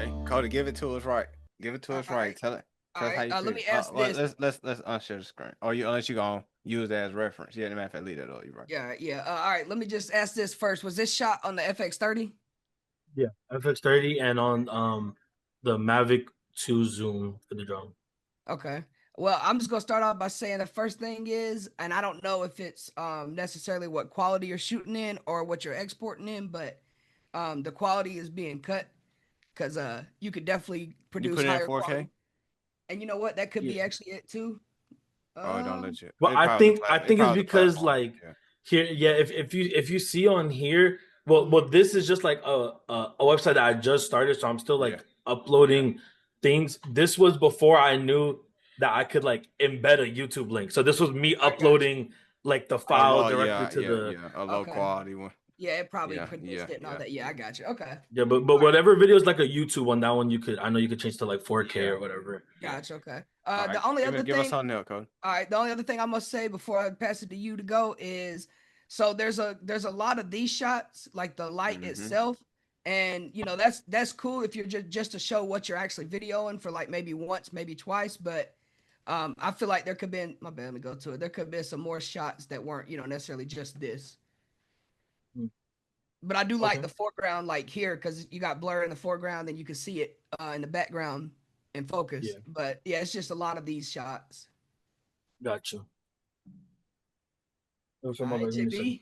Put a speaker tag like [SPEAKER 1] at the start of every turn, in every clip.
[SPEAKER 1] Okay, Cody, give it to us right. Give it to
[SPEAKER 2] All
[SPEAKER 1] us right.
[SPEAKER 2] right.
[SPEAKER 1] Tell it.
[SPEAKER 2] All
[SPEAKER 1] Tell us how
[SPEAKER 2] right.
[SPEAKER 1] you
[SPEAKER 2] Let
[SPEAKER 1] feel.
[SPEAKER 2] me ask
[SPEAKER 1] Well,
[SPEAKER 2] this.
[SPEAKER 1] let's unshare the screen. Or you unless you gonna use that as reference. Yeah, the matter of fact, leave that up. You right.
[SPEAKER 2] Yeah, yeah. All right. Let me just ask this first. Was this shot on the FX30?
[SPEAKER 3] Yeah, FX30 and on the Mavic 2 zoom for the drone.
[SPEAKER 2] Okay. Well, I'm just gonna start off by saying the first thing is, and I don't know if it's necessarily what quality you're shooting in or what you're exporting in, but the quality is being cut because you could definitely
[SPEAKER 1] You
[SPEAKER 2] produce
[SPEAKER 1] put it in
[SPEAKER 2] higher quality.
[SPEAKER 1] 4K.
[SPEAKER 2] And you know what? That could
[SPEAKER 3] Yeah.
[SPEAKER 2] be actually it too.
[SPEAKER 1] Oh, it don't let you.
[SPEAKER 3] Well,
[SPEAKER 1] It
[SPEAKER 3] I
[SPEAKER 1] probably
[SPEAKER 3] think I
[SPEAKER 1] it
[SPEAKER 3] think it's
[SPEAKER 1] probably the
[SPEAKER 3] because
[SPEAKER 1] platform.
[SPEAKER 3] like
[SPEAKER 1] Yeah.
[SPEAKER 3] here, yeah. If you see on here, well, this is just like a website that I just started, so I'm still
[SPEAKER 1] Yeah.
[SPEAKER 3] like uploading things. This was before I knew that I could like embed a YouTube link. So this was me
[SPEAKER 2] I got you.
[SPEAKER 3] uploading like the
[SPEAKER 1] A
[SPEAKER 3] file
[SPEAKER 1] low,
[SPEAKER 3] directly
[SPEAKER 1] yeah,
[SPEAKER 3] to
[SPEAKER 1] yeah,
[SPEAKER 3] the
[SPEAKER 1] yeah. A low
[SPEAKER 2] Okay.
[SPEAKER 1] quality one.
[SPEAKER 2] Yeah, it probably
[SPEAKER 1] Yeah,
[SPEAKER 2] produced
[SPEAKER 1] yeah,
[SPEAKER 2] it and all
[SPEAKER 1] yeah.
[SPEAKER 2] that. Yeah, I got you. Okay.
[SPEAKER 3] yeah, but
[SPEAKER 2] All right.
[SPEAKER 3] whatever video is like a YouTube one, that one you could I know you could change to like 4K
[SPEAKER 1] Yeah.
[SPEAKER 3] or whatever.
[SPEAKER 1] Yeah.
[SPEAKER 2] Gotcha. Okay.
[SPEAKER 1] All right.
[SPEAKER 2] The only other
[SPEAKER 1] Give us
[SPEAKER 2] thing,
[SPEAKER 1] something else, Cody.
[SPEAKER 2] all right, the only other thing I must say before I pass it to you to go is, so there's a lot of these shots, like the light
[SPEAKER 1] Mm-hmm.
[SPEAKER 2] itself, and that's cool if you're just to show what you're actually videoing for like maybe once, maybe twice, but I feel like there could be my bad. Let me go to it. There could be some more shots that weren't necessarily just this.
[SPEAKER 3] Hmm.
[SPEAKER 2] But I do like
[SPEAKER 3] Okay.
[SPEAKER 2] the foreground, like here, because you got blur in the foreground, then you can see it in the background in focus.
[SPEAKER 3] Yeah,
[SPEAKER 2] But yeah, it's just a lot of these shots.
[SPEAKER 3] gotcha. Oh,
[SPEAKER 2] All
[SPEAKER 3] so my
[SPEAKER 2] right,
[SPEAKER 3] bad, give me a second.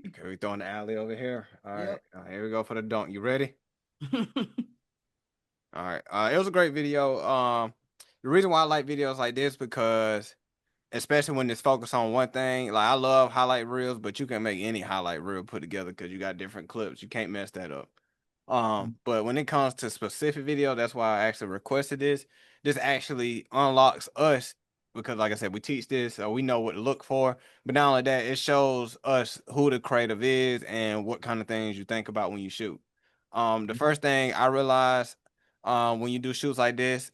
[SPEAKER 2] JB.
[SPEAKER 1] Okay, we throwing the alley over here. All right.
[SPEAKER 2] Yep.
[SPEAKER 1] Here we go for the dunk. You ready? All right. It was a great video. The reason why I like videos like this because especially when it's focused on one thing. Like I love highlight reels, but you can make any highlight reel put together because you got different clips. You can't mess that up. But when it comes to specific video, that's why I actually requested this. This actually unlocks us because, like I said, we teach this, so we know what to look for. But not only that, it shows us who the creative is and what kind of things you think about when you shoot. The first thing I realized, when you do shoots like this,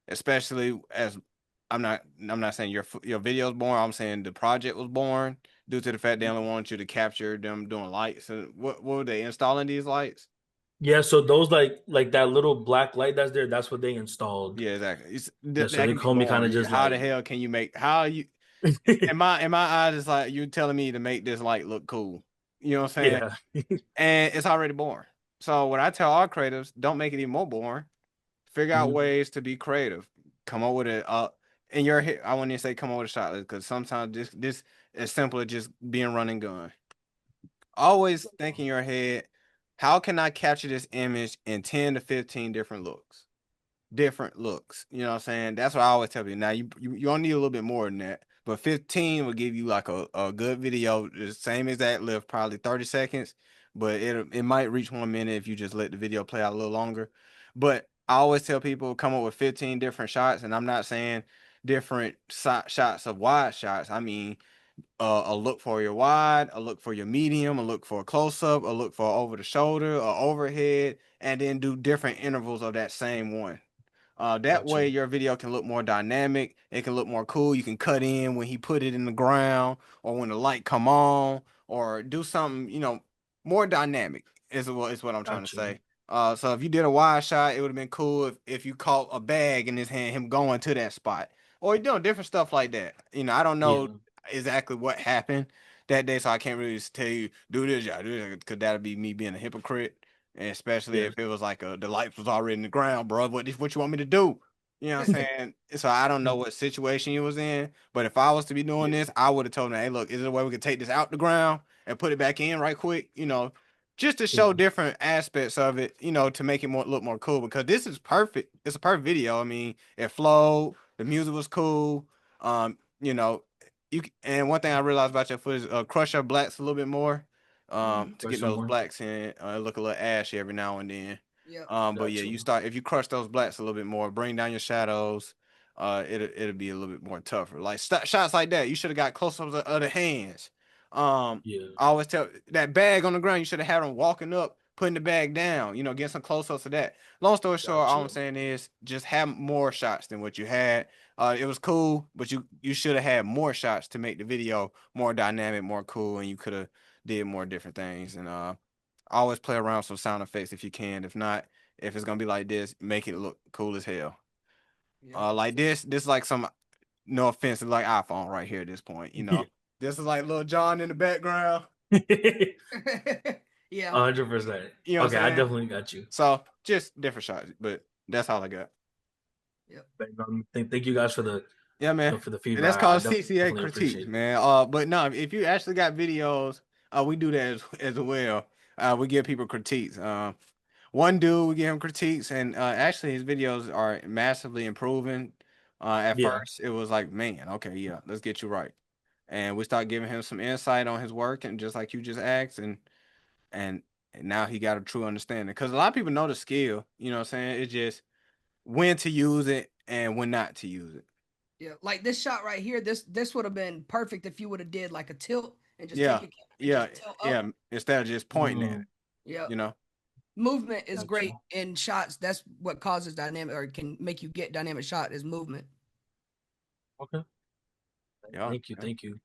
[SPEAKER 1] especially as I'm not saying your video was born. I'm saying the project was born due to the fact they only wanted you to capture them doing lights. And what were they installing these lights?
[SPEAKER 3] Yeah, so those like that little black light that's there, that's what they installed.
[SPEAKER 1] Yeah, exactly.
[SPEAKER 3] Yeah, so
[SPEAKER 1] That
[SPEAKER 3] they
[SPEAKER 1] can be
[SPEAKER 3] call me kind of
[SPEAKER 1] boring.
[SPEAKER 3] just
[SPEAKER 1] How the
[SPEAKER 3] like
[SPEAKER 1] hell can you make how you in my eyes it's like you telling me to make this light look cool. You know what I'm saying?
[SPEAKER 3] yeah.
[SPEAKER 1] And it's already boring. So what I tell all creatives, don't make it even more boring. Figure out
[SPEAKER 3] Mhm.
[SPEAKER 1] ways to be creative. Come up with it. In your head, I wouldn't even say come up with a shot list because sometimes this is simple as just being run and gun. Always think in your head, how can I capture this image in 10 to 15 different looks? Different looks. You know what I'm saying? That's what I always tell you. Now you only need a little bit more than that, but 15 will give you like a good video, the same exact lift, probably 30 seconds, but it might reach 1 minute if you just let the video play out a little longer. But I always tell people come up with 15 different shots, and I'm not saying different shots of wide shots. I mean a look for your wide, a look for your medium, a look for a close up, a look for over the shoulder, or overhead, and then do different intervals of that same one. That
[SPEAKER 3] Gotcha.
[SPEAKER 1] way your video can look more dynamic. It can look more cool. You can cut in when he put it in the ground or when the light come on or do something, more dynamic is what I'm trying to
[SPEAKER 3] Gotcha.
[SPEAKER 1] say. So if you did a wide shot, it would have been cool if you caught a bag in his hand, him going to that spot or doing different stuff like that. I don't know
[SPEAKER 3] Yeah.
[SPEAKER 1] exactly what happened that day, so I can't really tell you do this, y'all do this, because that'd be me being a hypocrite. And especially
[SPEAKER 3] Yeah.
[SPEAKER 1] if it was like the lights was already in the ground, bro. What you want me to do? You know what I'm saying? So I don't know what situation you was in, but if I was to be doing
[SPEAKER 3] Yeah.
[SPEAKER 1] this, I would have told him, hey, look, is there a way we could take this out the ground and put it back in right quick? Just to show
[SPEAKER 3] Yeah.
[SPEAKER 1] different aspects of it, to make it look more cool because this is perfect. It's a perfect video. I mean, it flowed, the music was cool. You know, and one thing I realized about your footage, crush your blacks a little bit more to get
[SPEAKER 3] Question
[SPEAKER 1] those
[SPEAKER 3] more.
[SPEAKER 1] blacks in. Look a little ashy every now and then.
[SPEAKER 2] Yep.
[SPEAKER 1] But yeah,
[SPEAKER 3] Gotcha.
[SPEAKER 1] if you crush those blacks a little bit more, bring down your shadows. It'll be a little bit more tougher. Like shots like that, you should have got close ups of the hands.
[SPEAKER 3] Yeah.
[SPEAKER 1] I always tell that bag on the ground, you should have had them walking up, putting the bag down. Get some close ups of that. Long story short, all I'm
[SPEAKER 3] Gotcha.
[SPEAKER 1] saying is just have more shots than what you had. It was cool, but you should have had more shots to make the video more dynamic, more cool, and you could have did more different things. And always play around with some sound effects if you can. If not, if it's gonna be like this, make it look cool as hell.
[SPEAKER 2] Yeah.
[SPEAKER 1] Like this is like some, no offense, it's like iPhone right here at this point, you know. This is like little John in the background.
[SPEAKER 2] Yeah.
[SPEAKER 3] 100%.
[SPEAKER 1] You know what
[SPEAKER 3] Okay,
[SPEAKER 1] I'm
[SPEAKER 3] I
[SPEAKER 1] saying?
[SPEAKER 3] definitely got you.
[SPEAKER 1] So just different shots, but that's all I got.
[SPEAKER 2] Yep.
[SPEAKER 3] Thank you guys for the
[SPEAKER 1] Yeah, man.
[SPEAKER 3] for the
[SPEAKER 1] And that's
[SPEAKER 3] feedback. I
[SPEAKER 1] called CCA
[SPEAKER 3] definitely
[SPEAKER 1] critiques,
[SPEAKER 3] appreciate it.
[SPEAKER 1] man. But no, if you actually got videos, we do that as well. We give people critiques. One dude, we give him critiques, and actually his videos are massively improving. At
[SPEAKER 3] Yeah.
[SPEAKER 1] first, it was like, man, okay, yeah, let's get you right. And we start giving him some insight on his work, and just like you just asked, and now he got a true understanding. Because a lot of people know the skill, you know what I'm saying? It's just when to use it and when not to use it.
[SPEAKER 2] Yeah. Like this shot right here, this would have been perfect if you would have did like a tilt and just
[SPEAKER 1] Yeah,
[SPEAKER 2] take your camera and
[SPEAKER 1] yeah,
[SPEAKER 2] just tilt up.
[SPEAKER 1] yeah. Instead of just pointing at it,
[SPEAKER 2] Yeah.
[SPEAKER 1] you know.
[SPEAKER 2] Movement is
[SPEAKER 3] Gotcha.
[SPEAKER 2] great in shots. That's what causes dynamic or can make you get dynamic shot is movement.
[SPEAKER 3] Okay.
[SPEAKER 1] Yeah,
[SPEAKER 3] Thank you.
[SPEAKER 1] yeah.
[SPEAKER 3] Thank you.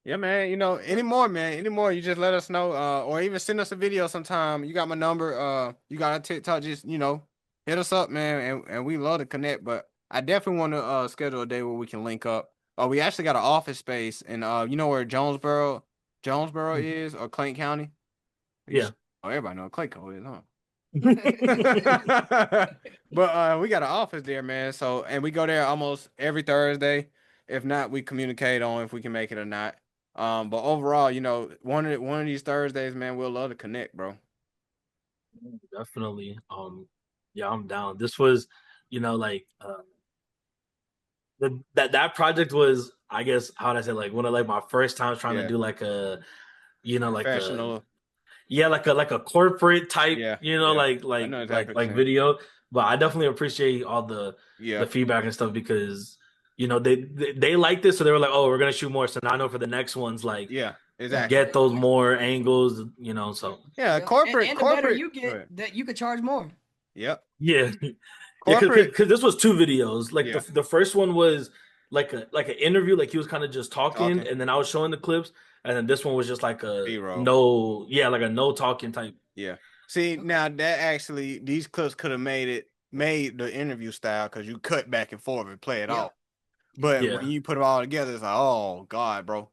[SPEAKER 1] Yeah, man. You know, anymore, man. Anymore, you just let us know, or even send us a video sometime. You got my number. You got a TikTok. Just hit us up, man, and we love to connect. But I definitely want to schedule a day where we can link up. We actually got an office space, and you know where Jonesboro is, or Clayton County.
[SPEAKER 3] Yeah.
[SPEAKER 1] Oh, everybody know what Clayco is, huh? But we got an office there, man. So, and we go there almost every Thursday. If not, we communicate on if we can make it or not. But overall, you know, one of these Thursdays, man, we'll love to connect, bro.
[SPEAKER 3] Definitely. Yeah, I'm down. This was, like that project was, I guess, how would I say, like one of like my first times trying to
[SPEAKER 1] Yeah,
[SPEAKER 3] do like a, like a
[SPEAKER 1] professional.
[SPEAKER 3] like a corporate type,
[SPEAKER 1] Yeah, yeah. I know exactly what you're saying.
[SPEAKER 3] video. But I definitely appreciate all the
[SPEAKER 1] Yeah,
[SPEAKER 3] feedback and stuff because they like this, so they were like, oh, we're gonna shoot more. So now I know for the next ones, like
[SPEAKER 1] yeah, exactly.
[SPEAKER 3] get those more angles, so
[SPEAKER 1] Yeah,
[SPEAKER 2] Yeah. And the better you
[SPEAKER 1] Go
[SPEAKER 2] get,
[SPEAKER 1] ahead.
[SPEAKER 2] that you could charge more.
[SPEAKER 1] Yep,
[SPEAKER 3] yeah. Yeah,
[SPEAKER 1] corporate.
[SPEAKER 3] because this was two videos. Like
[SPEAKER 1] Yeah,
[SPEAKER 3] the first one was like an interview, like he was kind of just talking,
[SPEAKER 1] talking
[SPEAKER 3] and then I was showing the clips, and then this one was just like
[SPEAKER 1] B-roll.
[SPEAKER 3] like a no talking type.
[SPEAKER 1] Yeah. See,
[SPEAKER 2] Okay.
[SPEAKER 1] now that actually these clips could have made the interview style because you cut back and forth and play it
[SPEAKER 2] Yeah.
[SPEAKER 1] off. But
[SPEAKER 3] Yeah,
[SPEAKER 1] when you put it all together, it's like, oh God, bro.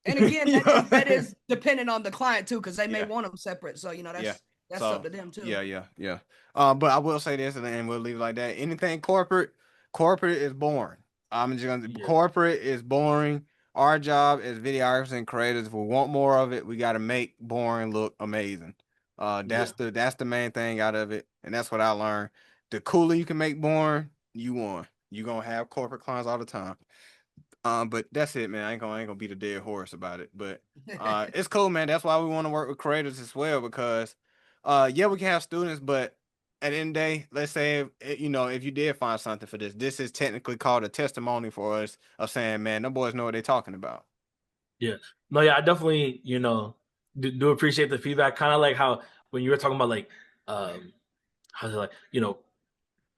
[SPEAKER 2] And again,
[SPEAKER 1] You know?
[SPEAKER 2] that is dependent on the client too, because they may
[SPEAKER 1] Yeah.
[SPEAKER 2] want them separate. So
[SPEAKER 1] Yeah.
[SPEAKER 2] that's
[SPEAKER 1] So
[SPEAKER 2] up to them too.
[SPEAKER 1] yeah. But I will say this, and then we'll leave it like that. Anything corporate is boring. I'm just gonna
[SPEAKER 3] yeah,
[SPEAKER 1] corporate is boring. Our job as videographers and creators, if we want more of it, we got to make boring look amazing.
[SPEAKER 3] yeah,
[SPEAKER 1] That's the main thing out of it, and that's what I learned. The cooler you can make boring, you won. You gonna have corporate clients all the time. But that's it, man. I ain't gonna beat a dead horse about it. But it's cool, man. That's why we want to work with creators as well, because yeah, we can have students, but at the end of the day, let's say if you did find something for this is technically called a testimony for us of saying, man, them boys know what they're talking about.
[SPEAKER 3] yeah. No, yeah, I definitely do appreciate the feedback. Kind of like how when you were talking about like how's it like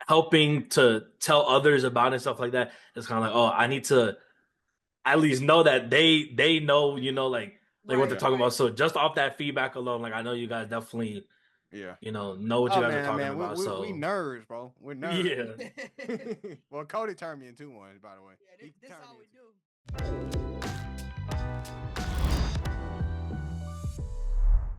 [SPEAKER 3] helping to tell others about it and stuff like that. It's kind of like, oh, I need to at least know that they know, what they're
[SPEAKER 2] Right,
[SPEAKER 1] Yeah.
[SPEAKER 3] talking about.
[SPEAKER 2] right.
[SPEAKER 3] So just off that feedback alone, like I know you guys definitely,
[SPEAKER 1] Yeah.
[SPEAKER 3] know what you
[SPEAKER 1] Oh
[SPEAKER 3] guys are
[SPEAKER 1] man,
[SPEAKER 3] talking
[SPEAKER 1] man,
[SPEAKER 3] about.
[SPEAKER 1] we
[SPEAKER 3] So
[SPEAKER 1] nerds, bro. We're nerds.
[SPEAKER 3] yeah,
[SPEAKER 1] Well, Cody turned me into one, by the way.
[SPEAKER 2] Yeah,
[SPEAKER 1] He
[SPEAKER 2] this
[SPEAKER 1] turned
[SPEAKER 2] all
[SPEAKER 1] me
[SPEAKER 2] we
[SPEAKER 1] into
[SPEAKER 2] do.